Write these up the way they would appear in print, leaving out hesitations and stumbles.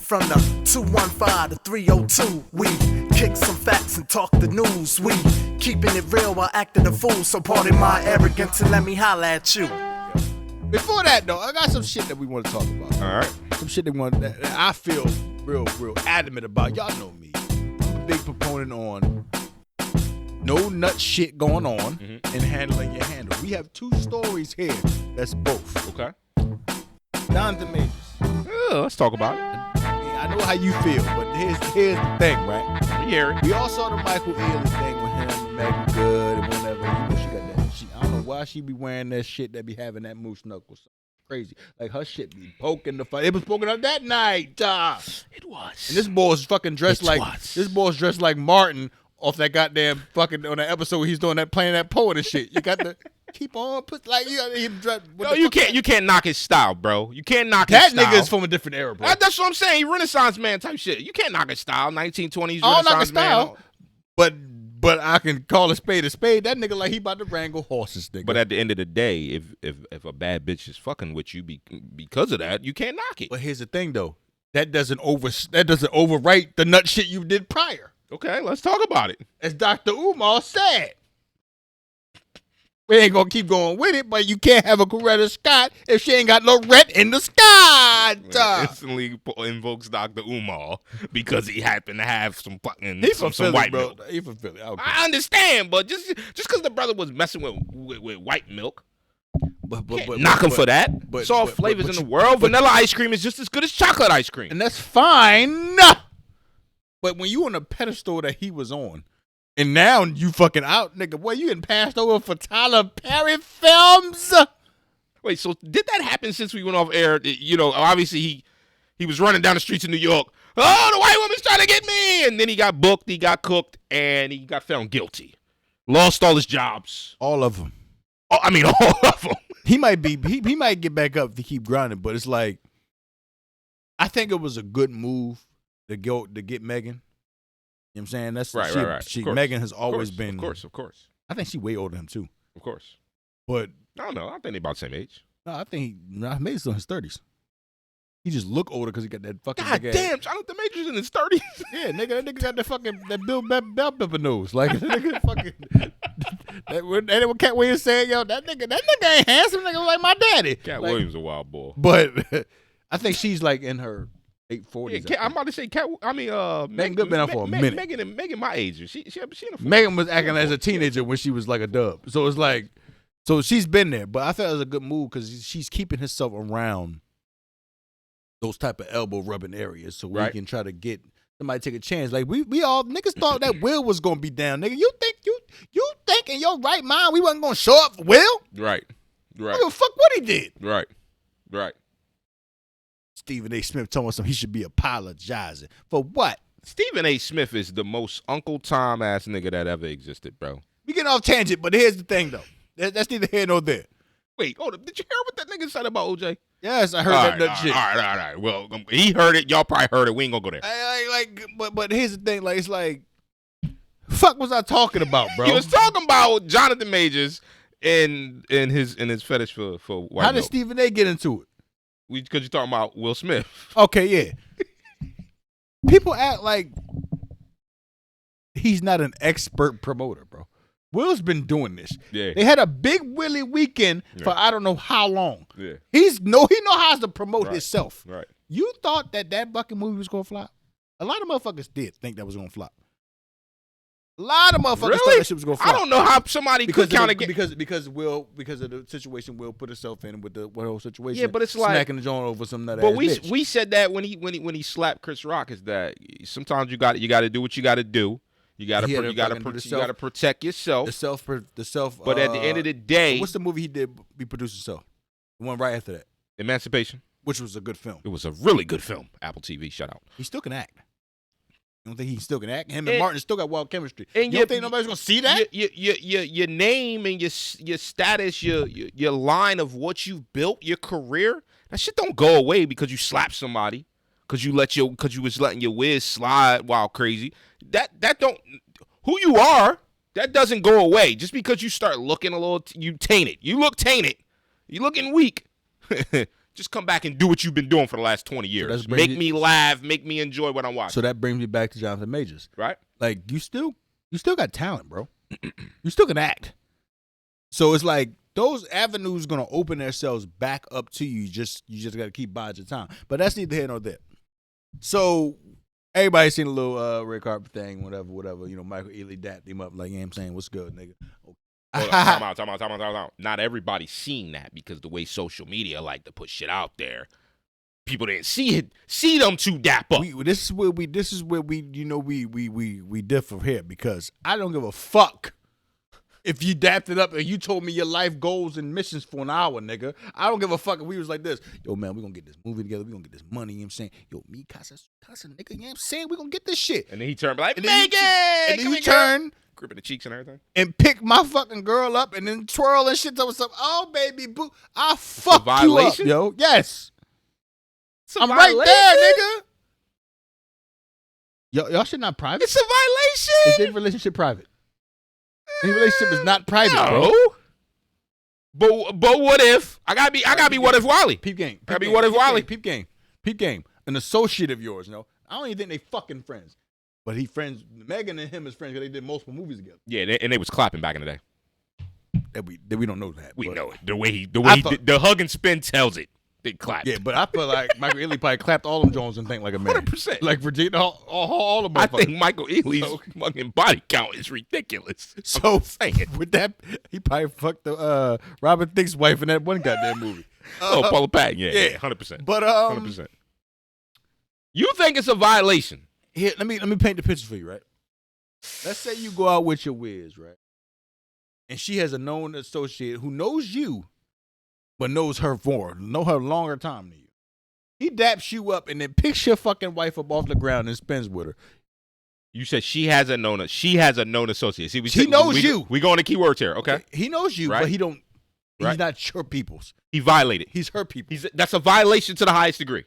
From the 215 to 302, we kick some facts and talk the news. We keeping it real while acting a fool. So pardon my arrogance and let me holla at you. Before that, though, I got some shit that we want to talk about. All right. Some shit that I feel real adamant about. Y'all know me. I'm a big proponent on no nut shit going on and handling your handle. We have two stories here. That's both. Okay. Johnathan Majors. Let's talk about it. I know how you feel, but here's the thing, right? We all saw the Michael Ealy thing with him, Meagan Good, and whatever. You know she got that. I don't know why she be wearing that shit that be having that moose knuckles. Crazy. Like her shit be poking the fuck. It was poking up that night. It was. And this boy's fucking dressed dressed like Martin off that goddamn fucking on that episode he's doing that playing that poet and shit. You got to keep on put like you gotta dress. No, you can't knock his style, bro. You can't knock that his style. That nigga is from a different era, bro. That's what I'm saying. He Renaissance man type shit. You can't knock his style. 1920s I don't knock Renaissance his style, man. But I can call a spade a spade. That nigga like he about to wrangle horses, nigga. But at the end of the day, if a bad bitch is fucking with you because of that, you can't knock it. But here's the thing though. That doesn't overwrite the nut shit you did prior. Okay, let's talk about it. As Dr. Umar said. We ain't gonna keep going with it, but you can't have a Coretta Scott if she ain't got no red in the sky. Instantly invokes Dr. Umar because he happened to have some fucking some Philly, white bro. milk. He from Philly. Okay. I understand, but just because the brother was messing with white milk, but knock him for that. Soft flavors in the world. Vanilla ice cream is just as good as chocolate ice cream, and that's fine. But when you on a pedestal that he was on, and now you fucking out, nigga, boy, you getting passed over for Tyler Perry films. Wait, so did that happen since we went off air? You know, obviously he was running down the streets of New York. Oh, the white woman's trying to get me. And then he got booked, he got cooked, and he got found guilty. Lost all his jobs. All of them. Oh, I mean, all of them. He might get back up to keep grinding, but it's like, I think it was a good move to get Megan. You know what I'm saying? That's right. Megan has always been. Of course. I think she's way older than him too. Of course. But I don't know. I think they're about the same age. No, I think Megan's still in his 30s. He just look older because he got that fucking. God damn, Johnathan Majors in his 30s. Yeah, nigga, that nigga got that Bill Bell Pepper nose. Like that nigga fucking. That what Cat Williams said, yo, that nigga ain't handsome. Nigga like my daddy. Cat Williams a wild boy. But I think she's like in her late 40s. Yeah, I'm about to say Meagan Good been out for a minute. Megan my age. She in a Megan was acting as a teenager when she was like a dub. So it's like, so she's been there. But I thought it was a good move because she's keeping herself around those type of elbow rubbing areas, so we can try to get somebody to take a chance. Like we all niggas thought that Will was gonna be down, nigga. You think in your right mind we wasn't gonna show up for Will? Right. I don't fuck what he did. Right. Stephen A. Smith told us he should be apologizing for what? Stephen A. Smith is the most Uncle Tom ass nigga that ever existed, bro. We getting off tangent, but here's the thing though. That's neither here nor there. Wait, hold up. Did you hear what that nigga said about OJ? Yes, I heard that shit. All right. Well, he heard it. Y'all probably heard it. We ain't gonna go there. But here's the thing. Like, it's like, fuck was I talking about, bro? He was talking about Johnathan Majors and his fetish for white How did milk. Stephen A. get into it? Because you're talking about Will Smith. Okay, yeah. People act like he's not an expert promoter, bro. Will's been doing this. Yeah. They had a big Willie weekend for I don't know how long. Yeah. He know how to promote himself. Right. You thought that fucking movie was gonna flop? A lot of motherfuckers did think that was gonna flop. A lot of motherfuckers thought that shit was gonna flop. I don't know how somebody could count again because of the situation Will put himself in with the whole situation. Yeah, but it's like smacking the joint over some nut ass But bitch. we said that when he slapped Chris Rock is that sometimes you got to do what you got to do. You got to protect yourself. The self. But at the end of the day, what's the movie he did? He produced himself. The one right after that, Emancipation, which was a good film. It was a really good film. Apple TV, shout out. He still can act. You don't think he still can act? Him and Martin still got wild chemistry. And you don't think nobody's gonna see that? Your name and your status, your line of what you've built, your career, that shit don't go away because you slap somebody, because you was letting your whiz slide wild crazy. That don't who you are. That doesn't go away just because you start looking a little. You tainted. You look tainted. You looking weak. Just come back and do what you've been doing for the last 20 years. Make me laugh, make me enjoy what I'm watching. So that brings me back to Johnathan Majors. Right? Like, you still got talent, bro. You still can act. So it's like those avenues going to open themselves back up to you. You just got to keep biding your time. But that's neither here nor there. So everybody seen a little red carpet thing, whatever. You know, Michael Ealy dapped him up like, yeah, I'm saying, what's good, nigga? Okay. Time out. Not everybody's seen that because the way social media like to put shit out there, people didn't see them two dap up. This is where we differ here because I don't give a fuck if you dapped it up and you told me your life goals and missions for an hour, nigga. I don't give a fuck if we was like this. Yo, man, we gonna get this movie together. We gonna get this money, you know what I'm saying? Yo, me, casa, nigga, you know what I'm saying? We gonna get this shit. And then he turned like, Meagan! And then you turn gripping the cheeks and everything. And pick my fucking girl up and then twirl and shit. What's up? Oh, baby, boo. I fuck you up, yo. Yes. I'm right there, nigga. Y'all shit not private? It's a violation. Is their relationship private? Their relationship is not private, bro. But what if? I gotta be what if Wiley. Peep game. I gotta be what if Wiley. Peep game. An associate of yours, you know. I don't even think they fucking friends. But he friends, Megan and him is friends because they did multiple movies together. Yeah, and they was clapping back in the day. That we don't know that. We know it. The hug and spin tells it. They clapped. Yeah, but I feel like Michael Ealy probably clapped all them Jones and think like a man. 100%. Like Virginia, all the motherfuckers. I think Michael Ealy's fucking body count is ridiculous. So with that, he probably fucked the Robin Thicke's wife in that one goddamn movie. Paula Patton, yeah, 100%. But 100%. You think it's a violation? Here, let me paint the picture for you, right? Let's say you go out with your whiz, right? And she has a known associate who knows you, but knows her know her longer time than you. He daps you up and then picks your fucking wife up off the ground and spends with her. You said she has a known associate. See, he knows you. We going to keywords here, okay? He knows you, right? But he don't. He's right? not your people's. He violated. He's her people. That's a violation to the highest degree.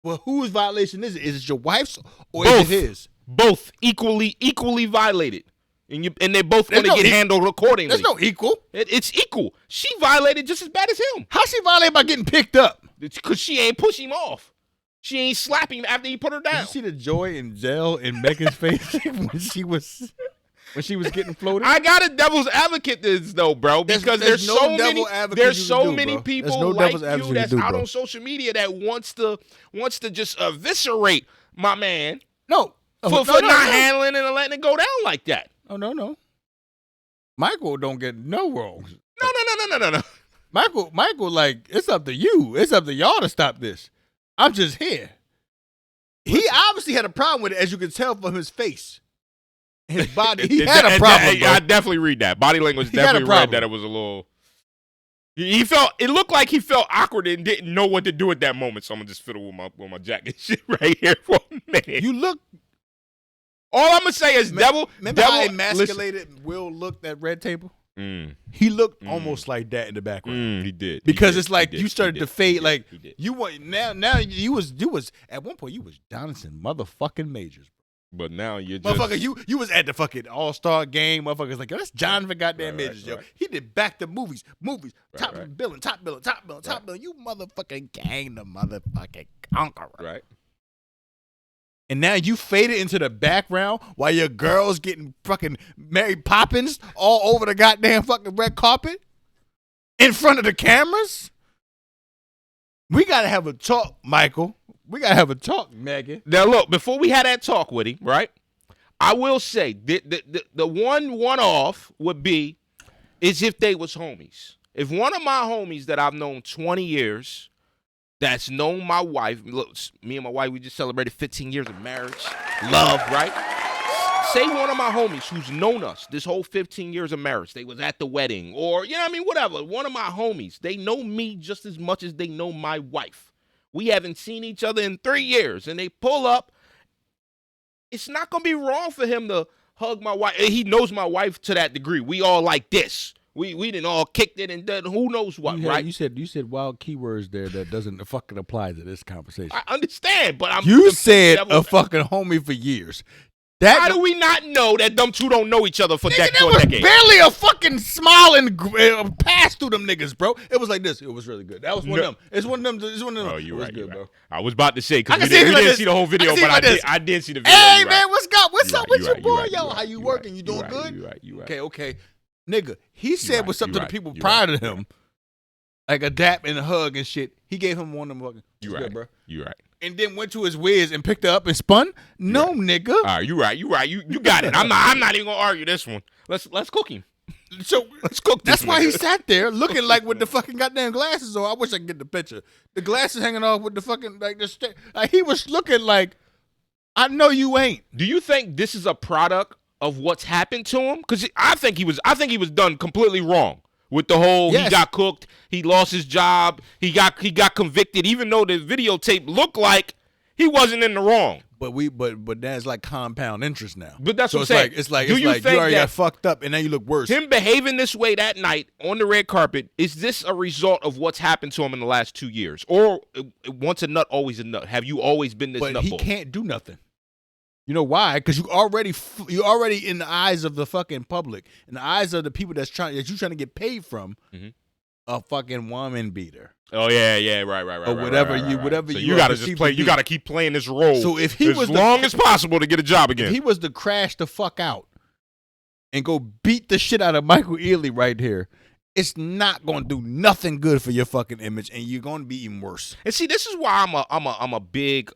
Well, whose violation is it? Is it your wife's or both, is it his? Both equally violated, and they're both going to get handled accordingly. There's no equal. It's equal. She violated just as bad as him. How she violated by getting picked up? It's because she ain't push him off. She ain't slap him after he put her down. Did you see the joy and gel in Megan's face when she was getting floated? I got a devil's advocate this though, bro, because there's so many people like you that's out on social media that wants to just eviscerate my man. No, for not handling it and letting it go down like that. Oh no. Michael don't get no wrongs. No. Michael, like, it's up to you. It's up to y'all to stop this. I'm just here. He obviously had a problem with it, as you can tell from his face. His body, he had a problem. I definitely read that. Body language definitely read that it was a little. He felt. It looked like he felt awkward and didn't know what to do at that moment. So I'm gonna just fiddle with my jacket shit right here for a minute. You look. All I'm gonna say is Remember how emasculated Will looked at Red Table? He looked almost like that in the background. He did because it's like you started to fade. Like you were now you was at one point you was Johnathan motherfucking Majors. But now you're just motherfucker. You was at the fucking All-Star game. Motherfuckers like, yo, that's Johnathan goddamn Majors, yo. He did back to movies, top billing. You motherfucking gang, the motherfucking conqueror. Right. And now you faded into the background while your girl's getting fucking Mary Poppins all over the goddamn fucking red carpet in front of the cameras. We gotta have a talk, Michael. We gotta have a talk, Megan. Now look, before we had that talk with him, right? I will say the one-off would be is if they was homies. If one of my homies that I've known 20 years that's known my wife. Look, me and my wife, we just celebrated 15 years of marriage. Love, right? Say one of my homies who's known us this whole 15 years of marriage. They was at the wedding or, you know what I mean, whatever. One of my homies, they know me just as much as they know my wife. We haven't seen each other in 3 years, and they pull up. It's not going to be wrong for him to hug my wife. He knows my wife to that degree. We all like this. We didn't all kicked it and done who knows what, right? You said wild keywords there that doesn't fucking apply to this conversation. I understand, but You said a fucking homie for years. How do we not know that them two don't know each other for There a was decade? barely a fucking smile and pass through them niggas, bro. It was like this. It was really good. That was one of them. It's one of them. It's one of them. Oh, you right, good, right. bro. I was about to say because I we can see didn't, it like see this. the whole video, I can see but it like this. I did see the video. Hey You man, right. what's up? What's up with You your right, boy? you right, Yo, you how right, you you working? right, You doing you right, good? you right, you right. Okay. Nigga, he said right, what's up you to the right, people you prior right, to you him, like a dap and a hug and shit. He gave him one of them fucking. You Good, right, bro. you right. And then went to his whiz and picked her up and spun. No, right. nigga. All right, you right. You got it. I'm not even gonna argue this one. Let's cook him. So Let's cook this. that's why he nigga. sat there looking like with the fucking goddamn glasses on. I wish I could get the picture. The glasses hanging off with the fucking like he was looking like, I know you ain't. Do you think this is a product of what's happened to him? Because I think he was done completely wrong with the whole. Yes. He got cooked. He lost his job. He got convicted, even though the videotape looked like he wasn't in the wrong. But that's like compound interest now. But that's so what I'm saying. It's like Do you you think already that got fucked up and now you look worse. him behaving this way that night on the red carpet, is this a result of what's happened to him in the last 2 years? Or once a nut, always a nut? Have you always been this But nut he bull? can't do nothing. You know why? Because you already in the eyes of the fucking public, in the eyes of the people that you trying to get paid from, a fucking woman beater. Oh yeah, right. Or whatever So you you gotta perceived just play. to You be. gotta keep playing this role. So if he as was long as possible to get a job again. If he was to crash the fuck out and go beat the shit out of Michael Ealy right here, it's not going to do nothing good for your fucking image, and you're going to be even worse. And see, this is why I'm a big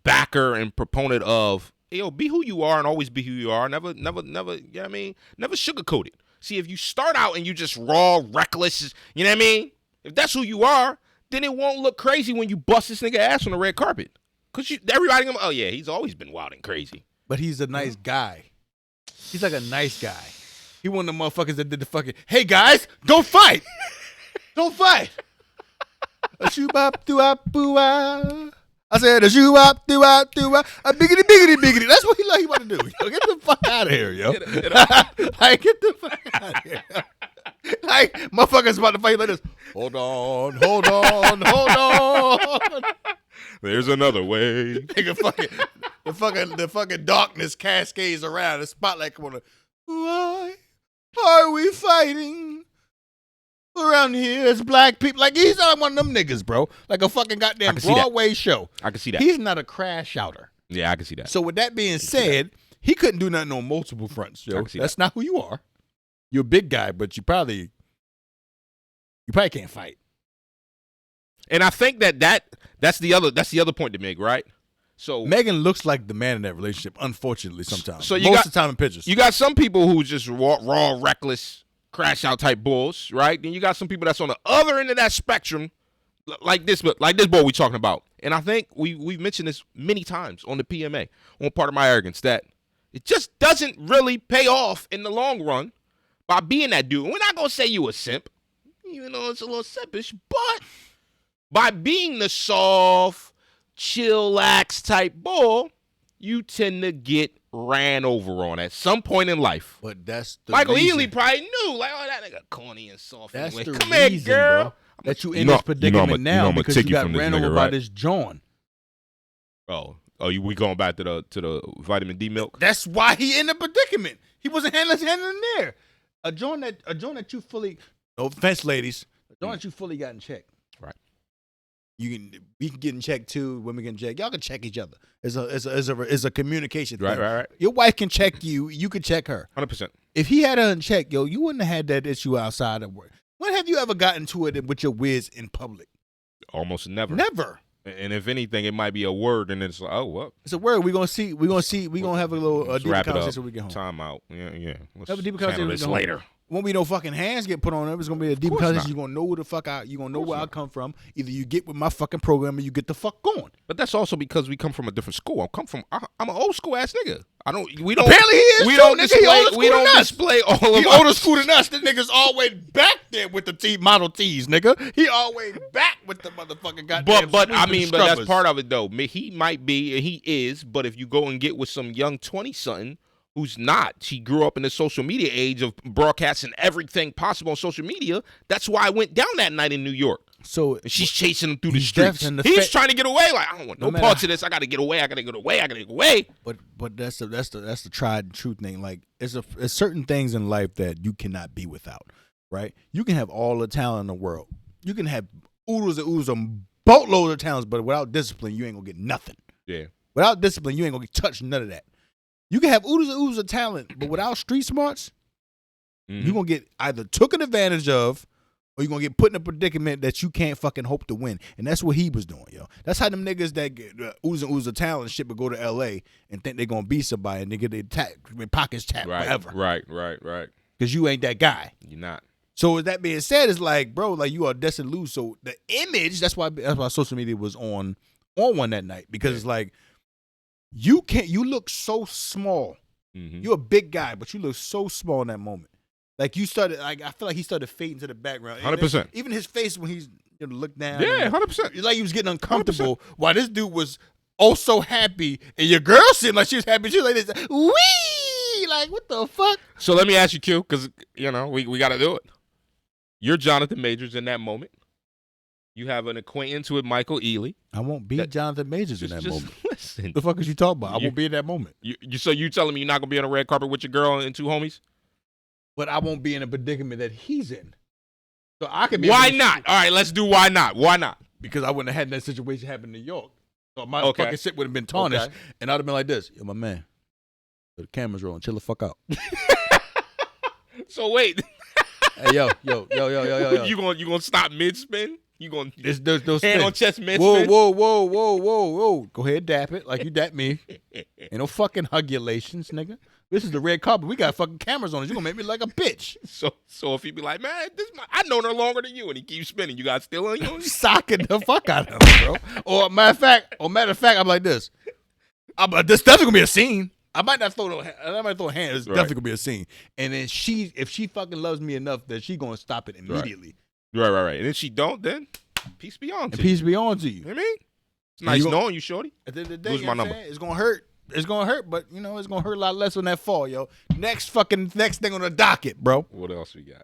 backer and proponent of, yo, be who you are and always be who you are. Never, you know what I mean? Never sugarcoat it. See, if you start out and you just raw, reckless, you know what I mean? If that's who you are, then it won't look crazy when you bust this nigga ass on the red carpet. Because everybody gonna, oh yeah, he's always been wild and crazy. But he's a nice guy. He's like a nice guy. He one of the motherfuckers that did the fucking, hey guys, don't fight. Don't fight. A shoo bop doo wop boo wah. I said a shoo bop doo wop doo wah. A biggity biggity biggity. That's what he want to do. Yo, get the fuck out of here, yo. Like, get the fuck out of here. Like, motherfuckers about to fight like this. Hold on. There's another way. Nigga, the fucking darkness cascades around. The spotlight come on. Why are we fighting around here as black people? Like, he's not one of them niggas, bro. Like a fucking goddamn Broadway show. I can see that. He's not a crash outer. Yeah, I can see that. So with that being said, he couldn't do nothing on multiple fronts, yo. That's not who you are. You're a big guy, but you probably can't fight. And I think that's the other point to make, right? So Meagan looks like the man in that relationship, unfortunately, sometimes. So Most of the time in pictures. You got some people who just raw, reckless, crash out type bulls, right? Then you got some people that's on the other end of that spectrum, like this boy we talking about. And I think we've mentioned this many times on the PMA, on Part of My Arrogance, that it just doesn't really pay off in the long run by being that dude. We're not gonna say you a simp, even though it's a little simpish, but by being the soft, chillax type bull, you tend to get ran over on at some point in life. But that's the Michael reason. Ealy probably knew, like, oh, that nigga corny and soft. That's anyway. the Come reason, here, girl. bro, that you in You know- this predicament you know now I'ma because take you you got from this ran nigga, over by right? this John. We going back to the vitamin D milk. That's why he in the predicament. He wasn't handling there. A John that you fully, no offense, ladies, a John that you fully got in check. Right. We can get in check too. Women can check. Y'all can check each other. It's a communication thing. Right. Your wife can check you. You can check her. 100%. If he had her in check, yo, you wouldn't have had that issue outside of work. When have you ever gotten to it with your whiz in public? Almost never. Never. And if anything, it might be a word, and it's like, oh, well. It's a word. We're gonna see. We're gonna have a little Let's deeper wrap it up. conversation when we get home. Time out. Yeah. Let's Have a deeper handle conversation this when we get later. home. Won't be no fucking hands get put on them. It's gonna be a deeper course conversation. not. You're gonna know who the fuck out. You're gonna know where I come from. Either you get with my fucking program or you get the fuck going. But that's also because we come from a different school. I'm an old school ass nigga. We don't. Apparently he is We too, don't nigga. display. He older school We don't than us. display all of He our- older school than us. The nigga's always back there with the Model T's, nigga. He always back with the motherfucking goddamn. But I sweeping mean, but that's scrubbers. part of it though. He might be, and he is. But if you go and get with some young 20-something who's not, she grew up in the social media age of broadcasting everything possible on social media. That's why I went down that night in New York. So and she's chasing him through the he's streets. deaf, and He's trying to get away. Like, I don't want no matter parts of this. I gotta get away. I gotta get away. I gotta get away. But that's the tried and true thing. Like it's certain things in life that you cannot be without, right? You can have all the talent in the world. You can have oodles and oodles of boatloads of talents, but without discipline, you ain't gonna get nothing. Yeah. Without discipline, you ain't gonna touch none of that. You can have oodles and oodles of talent, but without street smarts, you're gonna get either taken advantage of, or you're gonna get put in a predicament that you can't fucking hope to win. And that's what he was doing, yo. That's how them niggas that get oodles and oodles of talent and shit but go to LA and think they're gonna be somebody and they get their pockets tapped forever. Right. Because you ain't that guy. You're not. So with that being said, it's like, bro, like you are destined to lose. So the image, that's why social media was on one that night. Because it's like, you look so small. You're a big guy, but you look so small in that moment. Like I feel like he started fading to the background. 100%. Even his face when he's looked down. Yeah, 100%. It's like he was getting uncomfortable 100%. While this dude was oh so happy, and your girl seemed like she was happy. She was like this, wee, like what the fuck? So let me ask you, Q, because we got to do it. You're Johnathan Majors in that moment. You have an acquaintance with Michael Ealy. I won't be Johnathan Majors in that moment. Listen. The fuck is you talking about? I won't be in that moment. So you telling me you're not gonna be on a red carpet with your girl and two homies? But I won't be in a predicament that he's in. So I could be. Why not? All right, let's do why not. Why not? Because I wouldn't have had that situation happen in New York. So my fucking shit would have been tarnished, and I'd have been like this. Yo, my man, the camera's rolling. Chill the fuck out. So wait. Hey, yo. You gonna stop mid spin? You gonna there's no hand on chest mid spin? spin? Whoa. Go ahead, dap it like you dap me. Ain't no fucking hugulations, nigga. This is the red carpet. We got fucking cameras on us. You gonna make me like a bitch. So if he be like, man, I've known her longer than you, and he keeps spinning, you got still on you? Socking the fuck out of him, bro. Or matter of fact, I'm like this. This definitely gonna be a scene. I might not throw a hand. It's definitely gonna be a scene. And then if she fucking loves me enough that she gonna stop it immediately. Right. And if she don't, then peace be on to you. Peace be on to you. You know what I mean? It's nice knowing you, shorty. At the end of the day, lose my number. It's gonna hurt. It's gonna hurt, but it's gonna hurt a lot less when that fall, yo. Next thing on the docket, bro. What else we got?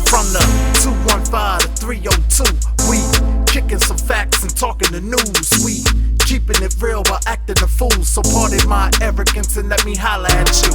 From the 215 to 302, we kicking some facts and talking the news. We keeping it real while acting a fool. So pardon my arrogance and let me holla at you.